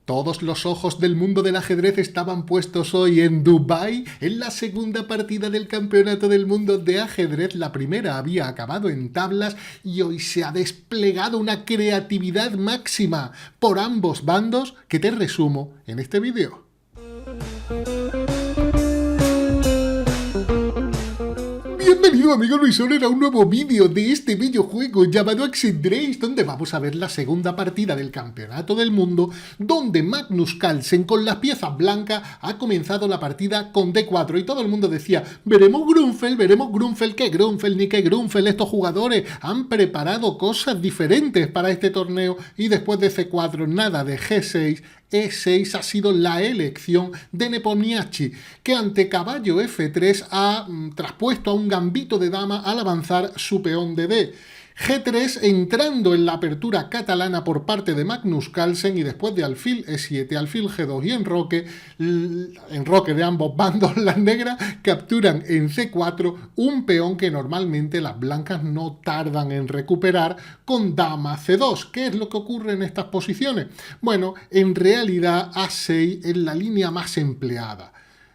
Todos los ojos del mundo del ajedrez estaban puestos hoy en Dubái, en la segunda partida del Campeonato del Mundo de Ajedrez. La primera había acabado en tablas y hoy se ha desplegado una creatividad máxima por ambos bandos que te resumo en este vídeo. Bienvenido amigo Luis Soler a un nuevo vídeo de este videojuego llamado Axedrace, donde vamos a ver la segunda partida del Campeonato del Mundo, donde Magnus Carlsen con las piezas blancas ha comenzado la partida con D4 y todo el mundo decía, veremos Grunfeld, qué Grunfeld ni qué Grunfeld, estos jugadores han preparado cosas diferentes para este torneo y después de C4 nada de G6, E6 ha sido la elección de Nepomniachtchi, que ante caballo F3 ha traspuesto a un gambito de dama al avanzar su peón de D. G3 entrando en la apertura catalana por parte de Magnus Carlsen y después de alfil E7, alfil G2 y enroque de ambos bandos, las negras capturan en C4 un peón que normalmente las blancas no tardan en recuperar con dama C2. ¿Qué es lo que ocurre en estas posiciones? Bueno, en realidad A6 es la línea más empleada.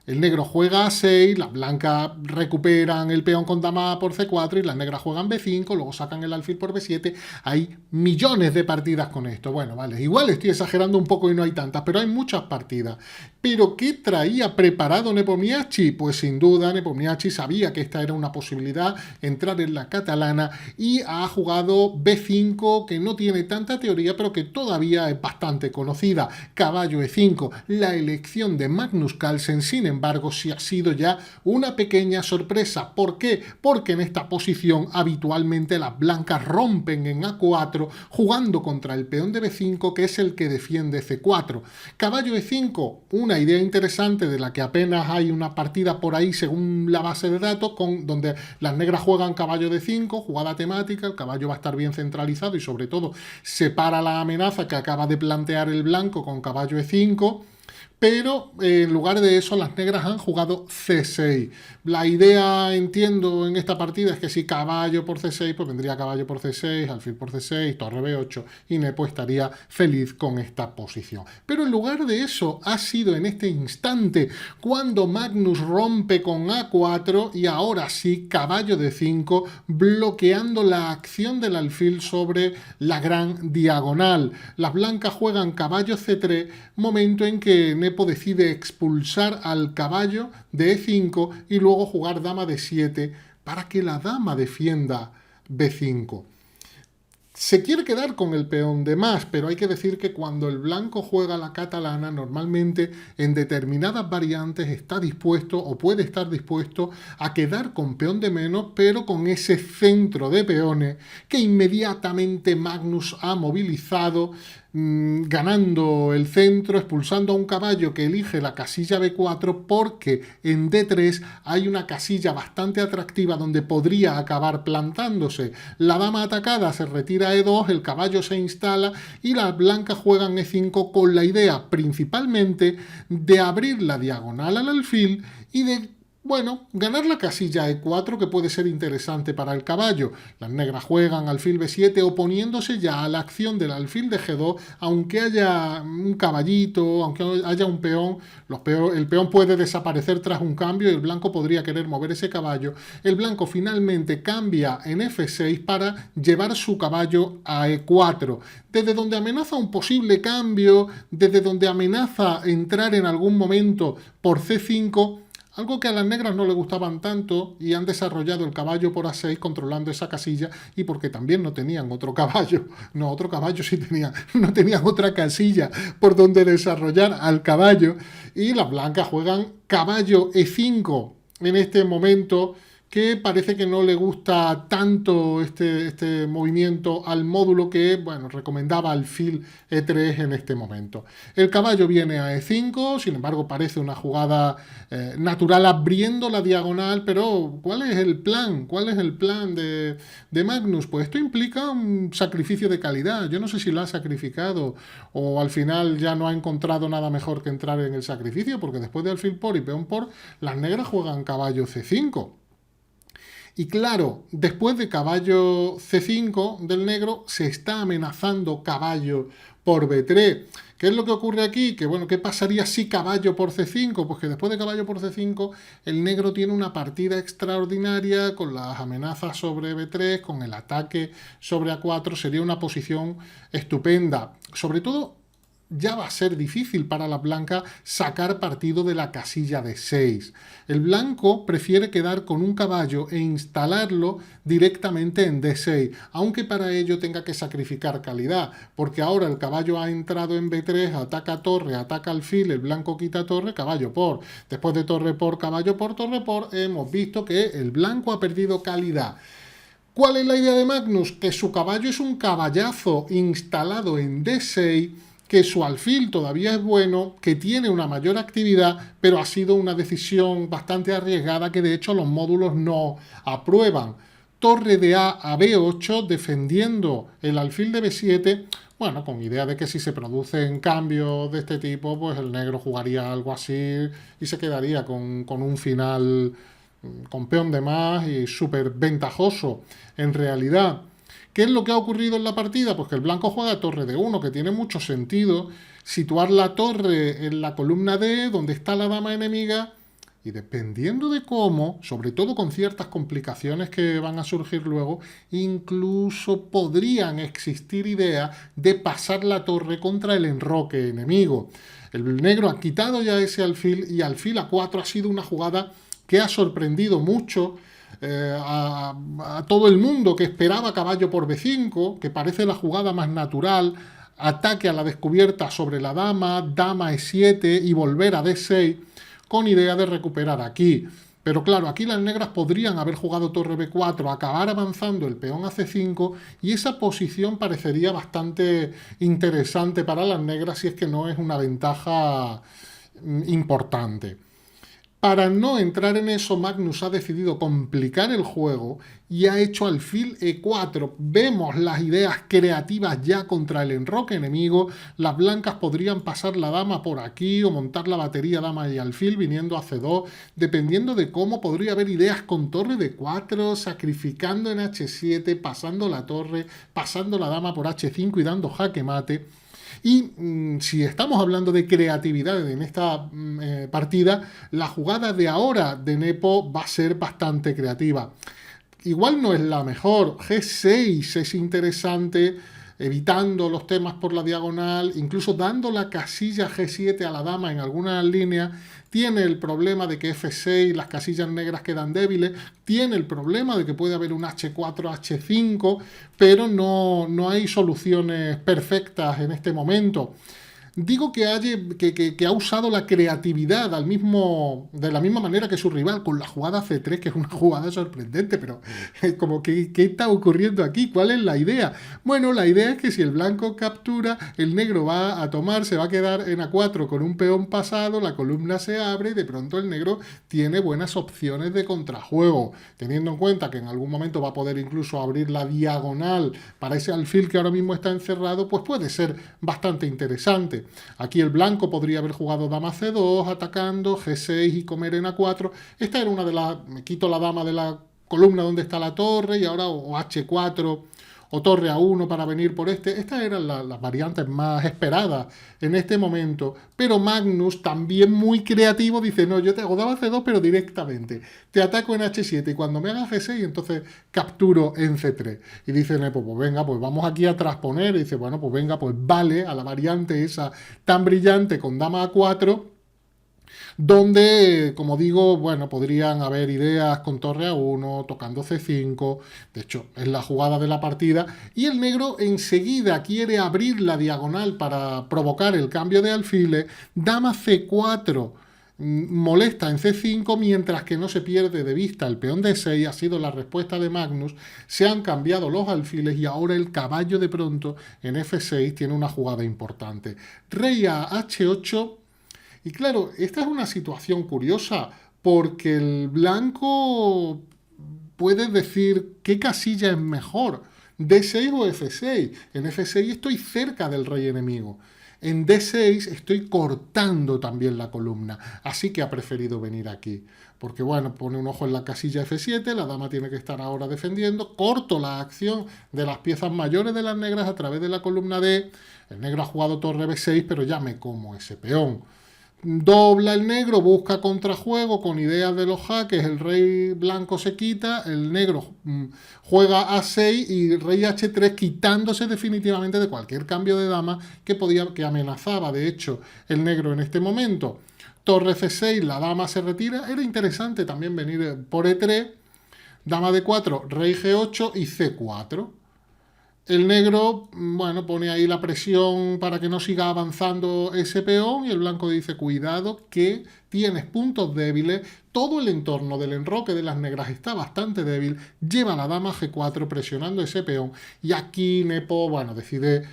El negro juega A6, las blancas recuperan el peón con dama por C4 y las negras juegan B5, luego sacan el alfil por B7. Hay millones de partidas con esto. Bueno, vale, igual estoy exagerando un poco y no hay tantas, pero hay muchas partidas. ¿Pero qué traía preparado Nepomniachtchi? Pues sin duda Nepomniachtchi sabía que esta era una posibilidad, entrar en la catalana, y ha jugado B5, que no tiene tanta teoría, pero que todavía es bastante conocida. Caballo E5, la elección de Magnus Carlsen, sin embargo, sí ha sido ya una pequeña sorpresa. ¿Por qué? Porque en esta posición habitualmente las blancas rompen en A4 jugando contra el peón de B5, que es el que defiende C4. Caballo E5, una idea interesante de la que apenas hay una partida por ahí según la base de datos, donde las negras juegan caballo D5, jugada temática, el caballo va a estar bien centralizado y sobre todo separa la amenaza que acaba de plantear el blanco con caballo E5. Pero en lugar de eso las negras han jugado C6. La idea, entiendo, en esta partida es que si caballo por C6, pues vendría caballo por C6, alfil por C6, torre B8 y Nepo estaría feliz con esta posición. Pero en lugar de eso ha sido en este instante cuando Magnus rompe con A4 y ahora sí caballo D5 bloqueando la acción del alfil sobre la gran diagonal. Las blancas juegan caballo C3, momento en que Nepo decide expulsar al caballo de E5 y luego jugar dama de 7 para que la dama defienda B5. Se quiere quedar con el peón de más, pero hay que decir que cuando el blanco juega la catalana, normalmente en determinadas variantes está dispuesto o puede estar dispuesto a quedar con peón de menos, pero con ese centro de peones que inmediatamente Magnus ha movilizado, ganando el centro, expulsando a un caballo que elige la casilla B4, porque en D3 hay una casilla bastante atractiva donde podría acabar plantándose. La dama atacada se retira a E2, el caballo se instala y las blancas juegan E5 con la idea principalmente de abrir la diagonal al alfil y de ganar la casilla E4, que puede ser interesante para el caballo. Las negras juegan alfil B7 oponiéndose ya a la acción del alfil de G2, aunque haya un caballito, aunque haya un peón, el peón puede desaparecer tras un cambio y el blanco podría querer mover ese caballo. El blanco finalmente cambia en F6 para llevar su caballo a E4, desde donde amenaza un posible cambio, desde donde amenaza entrar en algún momento por C5, algo que a las negras no le gustaban tanto, y han desarrollado el caballo por A6 controlando esa casilla, y porque también no tenían otro caballo. No, otro caballo sí tenían, no tenían otra casilla por donde desarrollar al caballo. Y las blancas juegan caballo E5 en este momento, que parece que no le gusta tanto este movimiento al módulo que, recomendaba alfil E3 en este momento. El caballo viene a E5, sin embargo parece una jugada natural abriendo la diagonal, pero ¿cuál es el plan? ¿Cuál es el plan de Magnus? Pues esto implica un sacrificio de calidad. Yo no sé si lo ha sacrificado o al final ya no ha encontrado nada mejor que entrar en el sacrificio, porque después de alfil por y peón por, las negras juegan caballo C5. Y claro, después de caballo C5 del negro, se está amenazando caballo por B3. ¿Qué es lo que ocurre aquí? Que bueno, ¿qué pasaría si caballo por C5? Pues que después de caballo por C5, el negro tiene una partida extraordinaria con las amenazas sobre B3, con el ataque sobre A4. Sería una posición estupenda. Sobre todo, ya va a ser difícil para la blanca sacar partido de la casilla de 6. El blanco prefiere quedar con un caballo e instalarlo directamente en D6, aunque para ello tenga que sacrificar calidad, porque ahora el caballo ha entrado en B3, ataca torre, ataca alfil, el blanco quita torre, caballo por. Después de torre por, caballo por, torre por, hemos visto que el blanco ha perdido calidad. ¿Cuál es la idea de Magnus? Que su caballo es un caballazo instalado en D6, que su alfil todavía es bueno, que tiene una mayor actividad, pero ha sido una decisión bastante arriesgada que de hecho los módulos no aprueban. Torre de A B8 defendiendo el alfil de B7, bueno, con idea de que si se producen cambios de este tipo, pues el negro jugaría algo así y se quedaría con un final con peón de más y súper ventajoso en realidad. ¿Qué es lo que ha ocurrido en la partida? Pues que el blanco juega torre de 1, que tiene mucho sentido situar la torre en la columna D, donde está la dama enemiga, y dependiendo de cómo, sobre todo con ciertas complicaciones que van a surgir luego, incluso podrían existir ideas de pasar la torre contra el enroque enemigo. El negro ha quitado ya ese alfil y alfil A4 ha sido una jugada que ha sorprendido mucho a todo el mundo, que esperaba caballo por B5, que parece la jugada más natural, ataque a la descubierta sobre la dama, dama E7 y volver a D6 con idea de recuperar aquí. Pero claro, aquí las negras podrían haber jugado torre B4, acabar avanzando el peón a C5 y esa posición parecería bastante interesante para las negras si es que no es una ventaja importante. Para no entrar en eso, Magnus ha decidido complicar el juego y ha hecho alfil E4. Vemos las ideas creativas ya contra el enroque enemigo. Las blancas podrían pasar la dama por aquí o montar la batería dama y alfil viniendo a C2. Dependiendo de cómo, podría haber ideas con torre de 4, sacrificando en H7, pasando la torre, pasando la dama por H5 y dando jaque mate. Y si estamos hablando de creatividad en esta partida, la jugada de ahora de Nepo va a ser bastante creativa. Igual no es la mejor, G6 es interesante, evitando los temas por la diagonal, incluso dando la casilla G7 a la dama en algunas líneas. Tiene el problema de que F6, las casillas negras quedan débiles, tiene el problema de que puede haber un H4, H5, pero no hay soluciones perfectas en este momento. Digo que ha usado la creatividad de la misma manera que su rival, con la jugada C3, que es una jugada sorprendente, pero como que, ¿qué está ocurriendo aquí? ¿Cuál es la idea? Bueno, la idea es que si el blanco captura, el negro va a tomar, se va a quedar en A4 con un peón pasado, la columna se abre y de pronto el negro tiene buenas opciones de contrajuego, teniendo en cuenta que en algún momento va a poder incluso abrir la diagonal para ese alfil que ahora mismo está encerrado, pues puede ser bastante interesante. Aquí el blanco podría haber jugado dama C2 atacando, G6 y comer en A4. Esta era una de las... Me quito la dama de la columna donde está la torre y ahora o H4 o torre A1 para venir por este. Estas eran las variantes más esperadas en este momento. Pero Magnus, también muy creativo, dice, no, yo te hago dama C2 pero directamente. Te ataco en H7 y cuando me haga G6 entonces capturo en C3. Y dice Nepo, pues venga, pues vamos aquí a transponer. Y dice, bueno, pues venga, pues vale a la variante esa tan brillante con dama A4, donde, como digo, bueno, podrían haber ideas con torre A1, tocando C5, de hecho es la jugada de la partida, y el negro enseguida quiere abrir la diagonal para provocar el cambio de alfiles, dama C4, molesta en C5, mientras que no se pierde de vista el peón D6, ha sido la respuesta de Magnus, se han cambiado los alfiles y ahora el caballo de pronto en F6 tiene una jugada importante. Rey a H8. Y claro, esta es una situación curiosa porque el blanco puede decir qué casilla es mejor, D6 o F6. En F6 estoy cerca del rey enemigo. En D6 estoy cortando también la columna, así que ha preferido venir aquí. Porque bueno, pone un ojo en la casilla F7, la dama tiene que estar ahora defendiendo, corto la acción de las piezas mayores de las negras a través de la columna D. El negro ha jugado torre B6, pero ya me como ese peón. Dobla el negro, busca contrajuego con ideas de los jaques, el rey blanco se quita, el negro juega A6 y rey H3 quitándose definitivamente de cualquier cambio de dama que amenazaba de hecho el negro en este momento. Torre C6, la dama se retira, era interesante también venir por E3, dama D4, rey G8 y C4. El negro, bueno, pone ahí la presión para que no siga avanzando ese peón y el blanco dice, cuidado que tienes puntos débiles, todo el entorno del enroque de las negras está bastante débil, lleva la dama G4 presionando ese peón y aquí Nepo, bueno, decide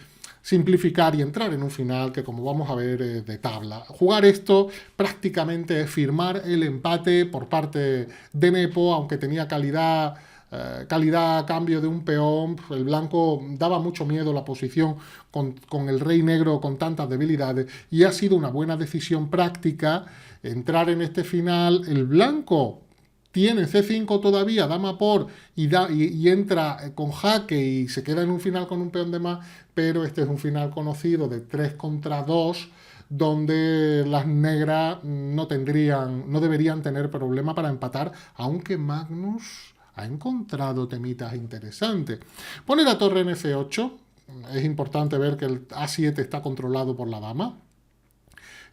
simplificar y entrar en un final que como vamos a ver es de tabla. Jugar esto prácticamente es firmar el empate por parte de Nepo, aunque tenía calidad a cambio de un peón. El blanco daba mucho miedo la posición con el rey negro con tantas debilidades y ha sido una buena decisión práctica entrar en este final. El blanco tiene C5 todavía, dama por, y entra con jaque y se queda en un final con un peón de más, pero este es un final conocido de 3 contra 2, donde las negras no deberían tener problema para empatar, aunque Magnus ha encontrado temitas interesantes. Pone la torre en F8, es importante ver que el A7 está controlado por la dama.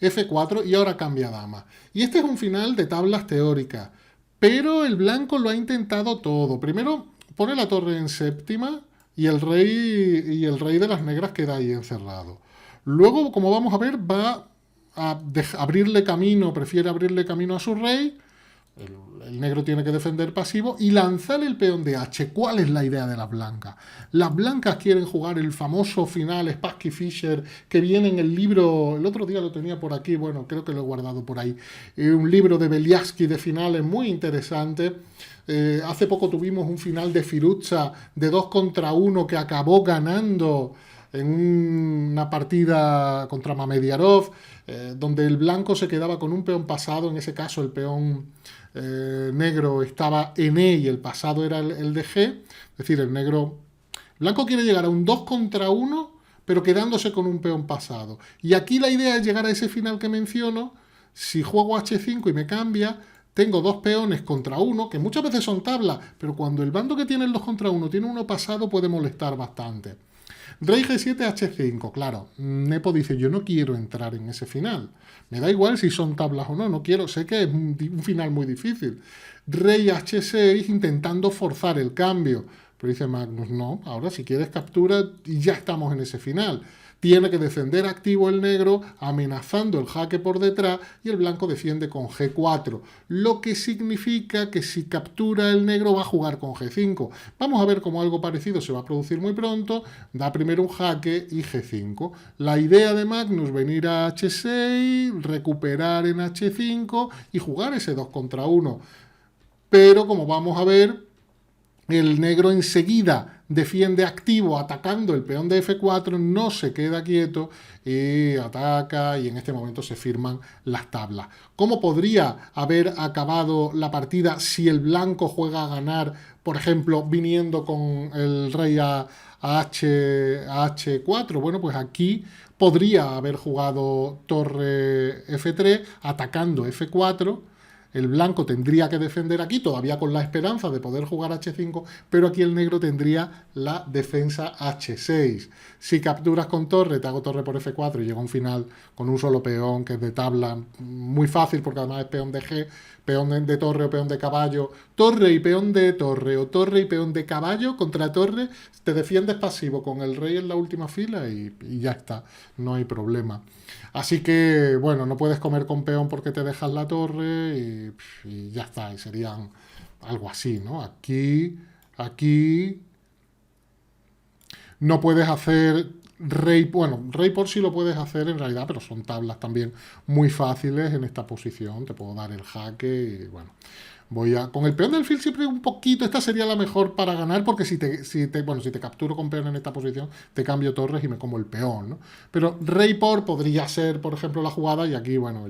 F4 y ahora cambia dama. Y este es un final de tablas teóricas, pero el blanco lo ha intentado todo. Primero pone la torre en séptima y el rey de las negras queda ahí encerrado. Luego, como vamos a ver, va a abrirle camino, prefiere abrirle camino a su rey. El negro tiene que defender pasivo y lanzar el peón de H. ¿Cuál es la idea de las blancas? Las blancas quieren jugar el famoso final Spassky-Fischer que viene en el libro, el otro día lo tenía por aquí, bueno, creo que lo he guardado por ahí, un libro de Beliavsky de finales muy interesante. Hace poco tuvimos un final de Firuza de 2 contra 1 que acabó ganando en una partida contra Mamediarov, donde el blanco se quedaba con un peón pasado, en ese caso el peón negro estaba en E y el pasado era el de G, es decir, el blanco quiere llegar a un 2 contra 1, pero quedándose con un peón pasado. Y aquí la idea es llegar a ese final que menciono. Si juego H5 y me cambia, tengo 2 peones contra 1, que muchas veces son tablas, pero cuando el bando que tiene el 2 contra 1 tiene uno pasado puede molestar bastante. Rey G7, H5, claro, Nepo dice, yo no quiero entrar en ese final. Me da igual si son tablas o no, no quiero, sé que es un final muy difícil. Rey H6 intentando forzar el cambio, pero dice Magnus, no, ahora si quieres captura y ya estamos en ese final. Tiene que defender activo el negro, amenazando el jaque por detrás, y el blanco defiende con G4, lo que significa que si captura el negro va a jugar con G5. Vamos a ver cómo algo parecido se va a producir muy pronto. Da primero un jaque y G5. La idea de Magnus, venir a H6, recuperar en H5 y jugar ese 2 contra 1. Pero como vamos a ver, el negro enseguida defiende activo atacando el peón de F4, no se queda quieto y ataca, y en este momento se firman las tablas. ¿Cómo podría haber acabado la partida si el blanco juega a ganar, por ejemplo, viniendo con el rey a H4? Bueno, pues aquí podría haber jugado torre F3 atacando F4. El blanco tendría que defender aquí, todavía con la esperanza de poder jugar H5, pero aquí el negro tendría la defensa H6. Si capturas con torre, te hago torre por F4 y llega a un final con un solo peón, que es de tabla, muy fácil porque además es peón de G, peón de torre o peón de caballo, torre y peón de torre o torre y peón de caballo contra torre, te defiendes pasivo con el rey en la última fila y ya está, no hay problema. Así que, bueno, no puedes comer con peón porque te dejas la torre y ya está, y serían algo así, ¿no? Aquí no puedes hacer rey, bueno, rey por sí lo puedes hacer en realidad, pero son tablas también muy fáciles en esta posición, te puedo dar el jaque y bueno. Con el peón del alfil siempre un poquito, esta sería la mejor para ganar, porque bueno, si te capturo con peón en esta posición, te cambio torres y me como el peón, ¿no? Pero rey por podría ser, por ejemplo, la jugada, y aquí, bueno,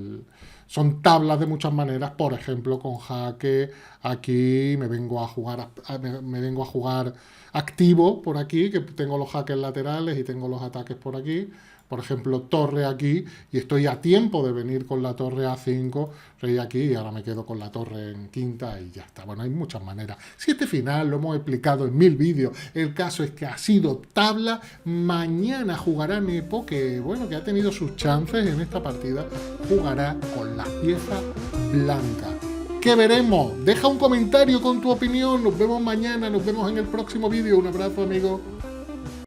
son tablas de muchas maneras, por ejemplo, con jaque, aquí me vengo a jugar activo por aquí, que tengo los jaques laterales y tengo los ataques por aquí. Por ejemplo, torre aquí, y estoy a tiempo de venir con la torre A5, rey aquí, y ahora me quedo con la torre en quinta y ya está. Bueno, hay muchas maneras. Si este final lo hemos explicado en 1000 vídeos, el caso es que ha sido tabla. Mañana jugará Nepo, que bueno, que ha tenido sus chances en esta partida, jugará con la pieza blanca. ¿Qué veremos? Deja un comentario con tu opinión. Nos vemos mañana, nos vemos en el próximo vídeo. Un abrazo, amigo.